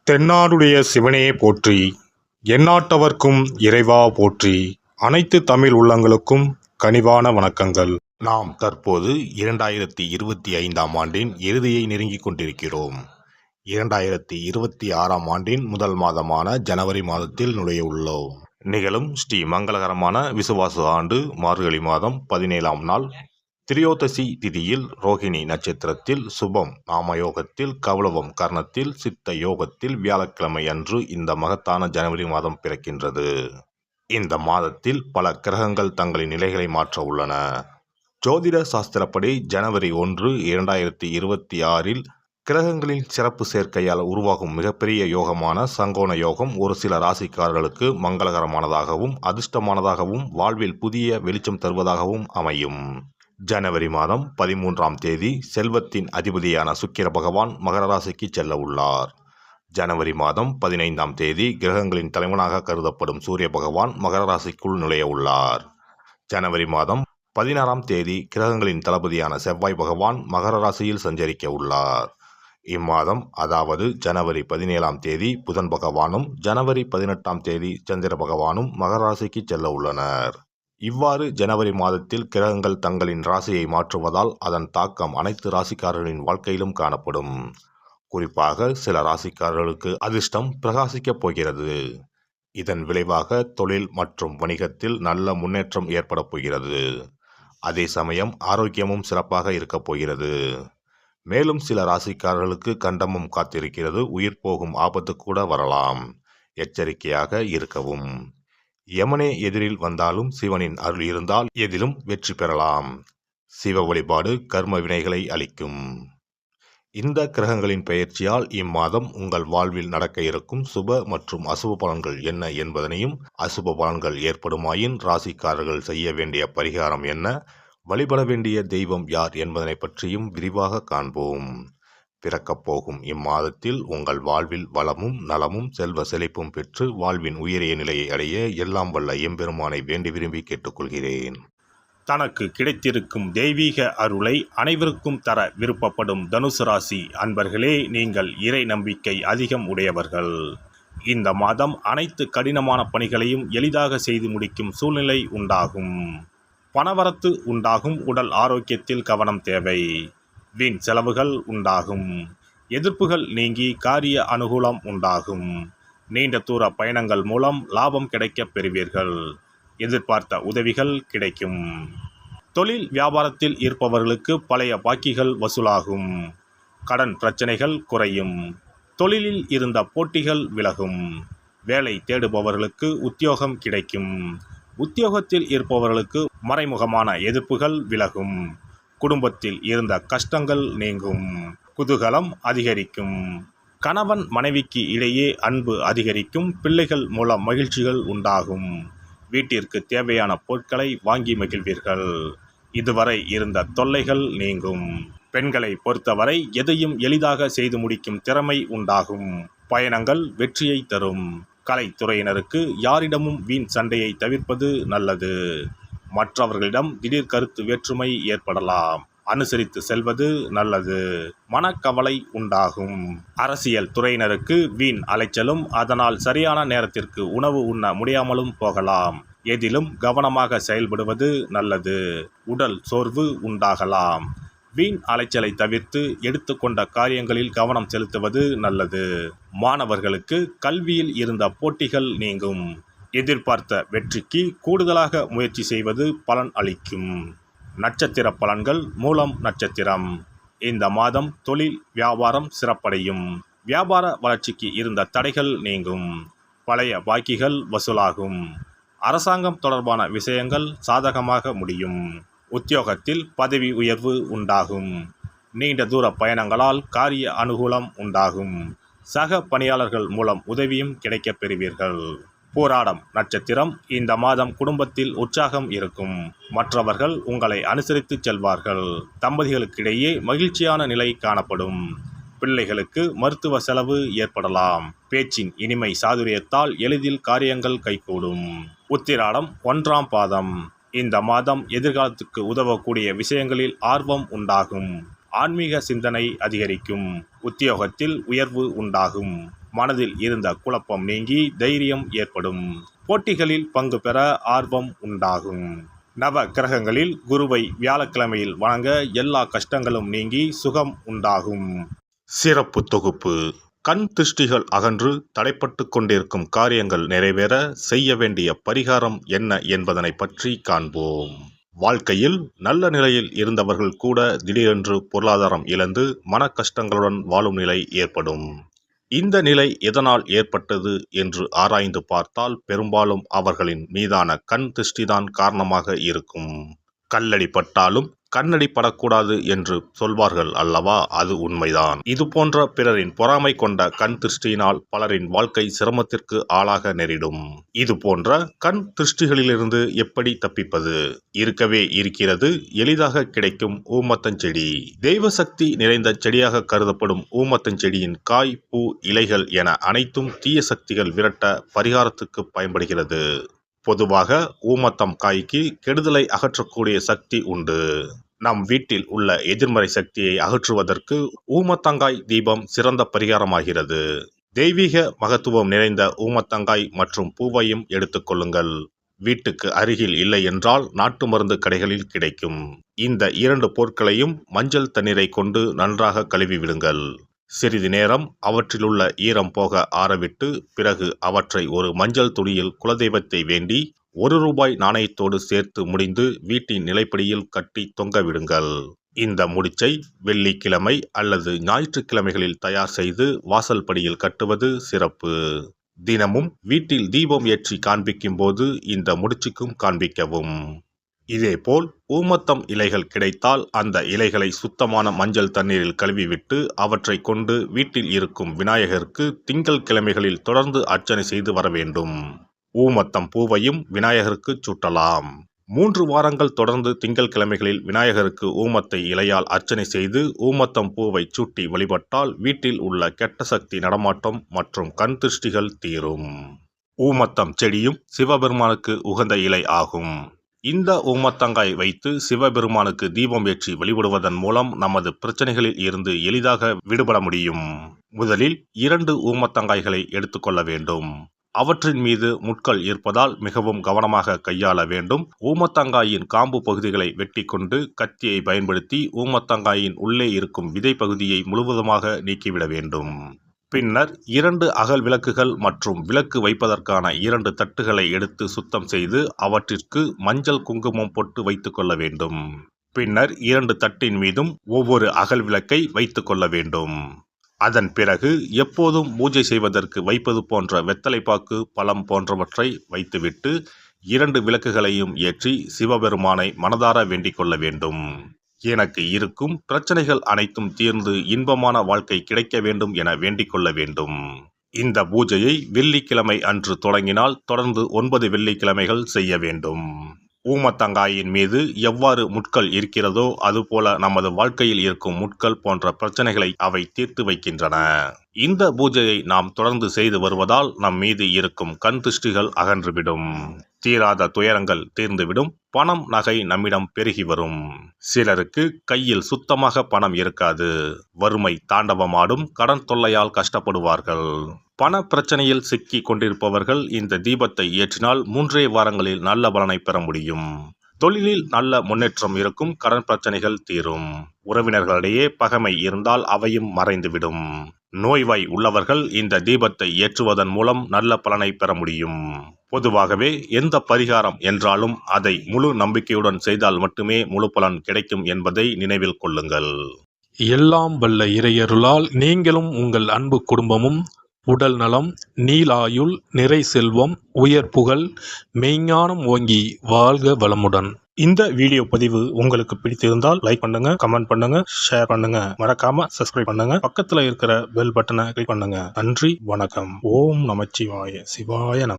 தென்னாடுடைய சிவனே போற்றி, எந்நாட்டவர்க்கும் இறைவா போற்றி. அனைத்து தமிழ் உள்ளங்களுக்கும் கனிவான வணக்கங்கள். நாம் தற்போது 2025ஆம் ஆண்டின் இறுதியை நெருங்கிக் கொண்டிருக்கிறோம். 2026ஆம் ஆண்டின் முதல் மாதமான ஜனவரி மாதத்தில் நுழைய உள்ளோம். நிகழும் ஸ்ரீ மங்களகரமான விசுவாச ஆண்டு மார்கழி மாதம் 17ஆம் நாள் திரியோதசி திதியில் ரோகிணி நட்சத்திரத்தில் சுபம் நாமயோகத்தில் கௌளவம் கர்ணத்தில் சித்த யோகத்தில் வியாழக்கிழமை அன்று இந்த மகத்தான ஜனவரி மாதம் பிறக்கின்றது. இந்த மாதத்தில் பல கிரகங்கள் தங்களின் நிலைகளை மாற்ற உள்ளன. ஜோதிட சாஸ்திரப்படி ஜனவரி 1, 2026இல் கிரகங்களின் சிறப்பு சேர்க்கையால் உருவாகும் மிகப்பெரிய யோகமான சங்கோண யோகம் ஒரு சில ராசிக்காரர்களுக்கு மங்களகரமானதாகவும் அதிர்ஷ்டமானதாகவும் வாழ்வில் புதிய வெளிச்சம் தருவதாகவும் அமையும். ஜனவரி மாதம் 13ஆம் தேதி செல்வத்தின் அதிபதியான சுக்கிர பகவான் மகர ராசிக்கு செல்ல உள்ளார். ஜனவரி மாதம் 15ஆம் தேதி கிரகங்களின் தலைவனாக கருதப்படும் சூரிய பகவான் மகர ராசிக்குள் நுழைய உள்ளார். ஜனவரி மாதம் 16ஆம் தேதி கிரகங்களின் தளபதியான செவ்வாய் பகவான் மகர ராசியில் சஞ்சரிக்க உள்ளார். இம்மாதம் அதாவது ஜனவரி 17ஆம் தேதி புதன் பகவானும் ஜனவரி 18ஆம் தேதி சந்திர பகவானும் மகர ராசிக்கு செல்ல உள்ளனர். இவ்வாறு ஜனவரி மாதத்தில் கிரகங்கள் தங்களின் ராசியை மாற்றுவதால் அதன் தாக்கம் அனைத்து ராசிக்காரர்களின் வாழ்க்கையிலும் காணப்படும். குறிப்பாக சில ராசிக்காரர்களுக்கு அதிர்ஷ்டம் பிரகாசிக்கப் போகிறது. இதன் விளைவாக தொழில் மற்றும் வணிகத்தில் நல்ல முன்னேற்றம் ஏற்பட போகிறது. அதே சமயம் ஆரோக்கியமும் சிறப்பாக இருக்கப் போகிறது. மேலும் சில ராசிக்காரர்களுக்கு கண்டமும் காத்திருக்கிறது. உயிர் போகும் ஆபத்து கூட வரலாம். எச்சரிக்கையாக இருக்கவும். யமனே எதிரில் வந்தாலும் சிவனின் அருள் இருந்தால் எதிலும் வெற்றி பெறலாம். சிவ வழிபாடு கர்ம வினைகளை அளிக்கும். இந்த கிரகங்களின் பெயர்ச்சியால் இம்மாதம் உங்கள் வாழ்வில் நடக்க இருக்கும் சுப மற்றும் அசுப பலன்கள் என்ன என்பதனையும், அசுப பலன்கள் ஏற்படுமாயின் ராசிக்காரர்கள் செய்ய வேண்டிய பரிகாரம் என்ன, வழிபட வேண்டிய தெய்வம் யார் என்பதனை பற்றியும் விரிவாக காண்போம். பிறக்கப் போகும் இம்மாதத்தில் உங்கள் வாழ்வில் வளமும் நலமும் செல்வ செழிப்பும் பெற்று வாழ்வின் உயரிய நிலையை அடைய எல்லாம் வல்ல எம்பெருமானை வேண்டி விரும்பி கேட்டுக்கொள்கிறேன். தனக்கு கிடைத்திருக்கும் தெய்வீக அருளை அனைவருக்கும் தர விருப்பப்படும் தனுசு ராசி அன்பர்களே, நீங்கள் இறை நம்பிக்கை அதிகம் உடையவர்கள். இந்த மாதம் அனைத்து கடினமான பணிகளையும் எளிதாக செய்து முடிக்கும் சூழ்நிலை உண்டாகும். பணவரத்து உண்டாகும். உடல் ஆரோக்கியத்தில் கவனம் தேவை. வீண் செலவுகள் உண்டாகும். எதிர்ப்புகள் நீங்கி காரிய அனுகூலம் உண்டாகும். நீண்ட தூர பயணங்கள் மூலம் லாபம் கிடைக்கப் பெறுவீர்கள். எதிர்பார்த்த உதவிகள் கிடைக்கும். தொழில் வியாபாரத்தில் இருப்பவர்களுக்கு பழைய பாக்கிகள் வசூலாகும். கடன் பிரச்சனைகள் குறையும். தொழிலில் இருந்த போட்டிகள் விலகும். வேலை தேடுபவர்களுக்கு உத்தியோகம் கிடைக்கும். உத்தியோகத்தில் இருப்பவர்களுக்கு மறைமுகமான எதிர்ப்புகள் விலகும். குடும்பத்தில் இருந்த கஷ்டங்கள் நீங்கும். குதூகலம் அதிகரிக்கும். கணவன் மனைவிக்கு இடையே அன்பு அதிகரிக்கும். பிள்ளைகள் மூலம் மகிழ்ச்சிகள் உண்டாகும். வீட்டிற்கு தேவையான பொருட்களை வாங்கி மகிழ்வீர்கள். இதுவரை இருந்த தொல்லைகள் நீங்கும். பெண்களை பொறுத்தவரை எதையும் எளிதாக செய்து முடிக்கும் திறமை உண்டாகும். பயணங்கள் வெற்றியை தரும். கலைத்துறையினருக்கு யாரிடமும் வீண் சண்டையை தவிர்ப்பது நல்லது. மற்றவர்களிடம் திடீர் கருத்து வேற்றுமை ஏற்படலாம். அனுசரித்து செல்வது நல்லது. மனக்கவலை உண்டாகும். அரசியல் துறையினருக்கு வீண் அலைச்சலும் அதனால் சரியான நேரத்திற்கு உணவு உண்ண முடியாமலும் போகலாம். எதிலும் கவனமாக செயல்படுவது நல்லது. உடல் சோர்வு உண்டாகலாம். வீண் அலைச்சலை தவிர்த்து எடுத்துக்கொண்ட காரியங்களில் கவனம் செலுத்துவது நல்லது. மாணவர்களுக்கு கல்வியில் இருந்த போட்டிகள் நீங்கும். எதிர்பார்த்த வெற்றிக்கு கூடுதலாக முயற்சி செய்வது பலன் அளிக்கும். நட்சத்திர பலன்கள். மூலம் நட்சத்திரம். இந்த மாதம் தொழில் வியாபாரம் சிறப்படையும். வியாபார வளர்ச்சிக்கு இருந்த தடைகள் நீங்கும். பழைய பாக்கிகள் வசூலாகும். அரசாங்கம் தொடர்பான விஷயங்கள் சாதகமாக முடியும். உத்தியோகத்தில் பதவி உயர்வு உண்டாகும். நீண்ட தூர பயணங்களால் காரிய அனுகூலம் உண்டாகும். சக பணியாளர்கள் மூலம் உதவியும் கிடைக்கப் பெறுவீர்கள். பூராடம் நட்சத்திரம். இந்த மாதம் குடும்பத்தில் உற்சாகம் இருக்கும். மற்றவர்கள் உங்களை அனுசரித்து செல்வார்கள். தம்பதிகளுக்கிடையே மகிழ்ச்சியான நிலை காணப்படும். பிள்ளைகளுக்கு மருத்துவ செலவு ஏற்படலாம். பேச்சின் இனிமை சாதுரியத்தால் எளிதில் காரியங்கள் கைகூடும். உத்திராடம் 1ஆம் பாதம். இந்த மாதம் எதிர்காலத்துக்கு உதவக்கூடிய விஷயங்களில் ஆர்வம் உண்டாகும். ஆன்மீக சிந்தனை அதிகரிக்கும். உத்தியோகத்தில் உயர்வு உண்டாகும். மனதில் இருந்த குழப்பம் நீங்கி தைரியம் ஏற்படும். போட்டிகளில் பங்கு பெற ஆர்வம் உண்டாகும். நவ கிரகங்களில் குருவை வியாழக்கிழமையில் வணங்க எல்லா கஷ்டங்களும் நீங்கி சுகம் உண்டாகும். சிறப்பு தொகுப்பு. கண் திருஷ்டிகள் அகன்று தடைப்பட்டு கொண்டிருக்கும் காரியங்கள் நிறைவேற செய்ய வேண்டிய பரிகாரம் என்ன என்பதனை பற்றி காண்போம். வாழ்க்கையில் நல்ல நிலையில் இருந்தவர்கள் கூட திடீரென்று பொருளாதாரம் இழந்து மன கஷ்டங்களுடன் வாழும் நிலை ஏற்படும். இந்த நிலை எதனால் ஏற்பட்டது என்று ஆராய்ந்து பார்த்தால் பெரும்பாலும் அவர்களின் மீதான கண் திருஷ்டிதான் காரணமாக இருக்கும். கல்லடி பட்டாலும் கண்ணடி படக்கூடாது என்று சொல்வார்கள் அல்லவா, அது உண்மைதான். இது போன்ற பிறரின் பொறாமை கொண்ட கண் திருஷ்டியினால் பலரின் வாழ்க்கை சிரமத்திற்கு ஆளாக நேரிடும். இது போன்ற கண் திருஷ்டிகளிலிருந்து எப்படி தப்பிப்பது? இருக்கவே இருக்கிறது எளிதாக கிடைக்கும் ஊமத்தஞ்செடி. தெய்வ சக்தி நிறைந்த செடியாக கருதப்படும் ஊமத்தஞ்செடியின் காய், பூ, இலைகள் என அனைத்தும் தீய சக்திகள் விரட்ட பரிகாரத்துக்கு பயன்படுகிறது. பொதுவாக ஊமத்தம் காய்க்கு கெடுதலை அகற்றக்கூடிய சக்தி உண்டு. நம் வீட்டில் உள்ள எதிர்மறை சக்தியை அகற்றுவதற்கு ஊமத்தங்காய் தீபம் சிறந்த பரிகாரமாகிறது. தெய்வீக மகத்துவம் நிறைந்த ஊமத்தங்காய் மற்றும் பூவையும் எடுத்துக்கொள்ளுங்கள். வீட்டுக்கு அருகில் இல்லை என்றால் நாட்டு மருந்து கடைகளில் கிடைக்கும். இந்த 2 பொருட்களையும் மஞ்சள் தண்ணீரை கொண்டு நன்றாக கழுவி விடுங்கள். சிறிது நேரம் அவற்றிலுள்ள ஈரம் போக ஆறவிட்டு பிறகு அவற்றை ஒரு மஞ்சள் துணியில் குலதெய்வத்தை வேண்டி ₹1 நாணயத்தோடு சேர்த்து முடிந்து வீட்டின் நிலைப்படியில் கட்டி தொங்க விடுங்கள். இந்த முடிச்சை வெள்ளிக்கிழமை அல்லது ஞாயிற்றுக்கிழமைகளில் தயார் செய்து வாசல் படியில் கட்டுவது சிறப்பு. தினமும் வீட்டில் தீபம் ஏற்றி காண்பிக்கும் போது இந்த முடிச்சுக்கும் காண்பிக்கவும். இதேபோல் ஊமத்தம் இலைகள் கிடைத்தால் அந்த இலைகளை சுத்தமான மஞ்சள் தண்ணீரில் கழுவிவிட்டு அவற்றை கொண்டு வீட்டில் இருக்கும் விநாயகருக்கு திங்கள் கிழமைகளில் தொடர்ந்து அர்ச்சனை செய்து வர வேண்டும். ஊமத்தம் பூவையும் விநாயகருக்கு சூட்டலாம். 3 வாரங்கள் தொடர்ந்து திங்கள் கிழமைகளில் விநாயகருக்கு ஊமத்தை இலையால் அர்ச்சனை செய்து ஊமத்தம் பூவை சூட்டி வழிபட்டால் வீட்டில் உள்ள கெட்ட சக்தி நடமாட்டம் மற்றும் கண் திருஷ்டிகள் தீரும். ஊமத்தம் செடியும் சிவபெருமானுக்கு உகந்த இலை ஆகும். இந்த ஊமத்தங்காய் வைத்து சிவபெருமானுக்கு தீபம் ஏற்றி வழிபடுவதன் மூலம் நமது பிரச்சனைகளில் இருந்து எளிதாக விடுபட முடியும். முதலில் 2 ஊமத்தங்காய்களை எடுத்துக்கொள்ள வேண்டும். அவற்றின் மீது முட்கள் இருப்பதால் மிகவும் கவனமாக கையாள வேண்டும். ஊமத்தங்காயின் காம்பு பகுதிகளை வெட்டி கொண்டு கத்தியை பயன்படுத்தி ஊமத்தங்காயின் உள்ளே இருக்கும் விதை பகுதியை முழுவதுமாக நீக்கிவிட வேண்டும். பின்னர் 2 அகல் விளக்குகள் மற்றும் விளக்கு வைப்பதற்கான 2 தட்டுகளை எடுத்து சுத்தம் செய்து அவற்றிற்கு மஞ்சள் குங்குமம் போட்டு வைத்துக் கொள்ள வேண்டும். பின்னர் 2 தட்டின் மீதும் ஒவ்வொரு அகல் விளக்கை வைத்துக் கொள்ள வேண்டும். அதன் பிறகு எப்போதும் பூஜை செய்வதற்கு வைப்பது போன்ற வெத்தலைப்பாக்கு, பழம் போன்றவற்றை வைத்துவிட்டு 2 விளக்குகளையும் ஏற்றி சிவபெருமானை மனதார வேண்டிக் கொள்ள வேண்டும். எனக்கு இருக்கும் பிரச்சனைகள் அனைத்தும் தீர்ந்து இன்பமான வாழ்க்கை கிடைக்க வேண்டும் என வேண்டிக் கொள்ள வேண்டும். இந்த பூஜையை வெள்ளிக்கிழமை அன்று தொடங்கினால் தொடர்ந்து 9 வெள்ளிக்கிழமைகள் செய்ய வேண்டும். ஊமத்தங்காயின் மீது எவ்வாறு முட்கள் இருக்கிறதோ அதுபோல நமது வாழ்க்கையில் இருக்கும் முட்கள் போன்ற பிரச்சனைகளை அவை தீர்த்து வைக்கின்றன. இந்த பூஜையை நாம் தொடர்ந்து செய்து வருவதால் நம் மீது இருக்கும் கண் திருஷ்டிகள் அகன்றுவிடும். தீராத துயரங்கள் தீர்ந்துவிடும். பணம், நகை நம்மிடம் பெருகி வரும். சிலருக்கு கையில் சுத்தமாக பணம் இருக்காது. வறுமை தாண்டவமாடும். கடன் தொல்லையால் கஷ்டப்படுவார்கள். பண பிரச்சனையில் சிக்கி கொண்டிருப்பவர்கள் இந்த தீபத்தை ஏற்றினால் 3 வாரங்களில் நல்ல பலனை பெற முடியும். தொழிலில் நல்ல முன்னேற்றம் இருக்கும். கடன் பிரச்சனைகள் தீரும். உறவினர்களிடையே பகைமை இருந்தால் அவையும் மறைந்துவிடும். நோய்வாய் உள்ளவர்கள் இந்த தீபத்தை ஏற்றுவதன் மூலம் நல்ல பலனை பெற முடியும். பொதுவாகவே எந்த பரிகாரம் என்றாலும் அதை முழு நம்பிக்கையுடன் செய்தால் மட்டுமே முழு பலன் கிடைக்கும் என்பதை நினைவில் கொள்ளுங்கள். எல்லாம் வல்ல இறையருளால் நீங்களும் உங்கள் அன்பு குடும்பமும் உடல் நலம், நீலாயுள், நிறை செல்வம், உயர் புகழ், மெய்ஞானம் ஓங்கி வாழ்க வளமுடன். இந்த வீடியோ பதிவு உங்களுக்கு பிடித்திருந்தால் லைக் பண்ணுங்க, கமெண்ட் பண்ணுங்க, ஷேர் பண்ணுங்க. மறக்காம சப்ஸ்கிரைப் பண்ணுங்க. பக்கத்துல இருக்கிற பெல் பட்டனை கிளிக் பண்ணுங்க. நன்றி, வணக்கம். ஓம் நமச்சிவாய. சிவாய நம.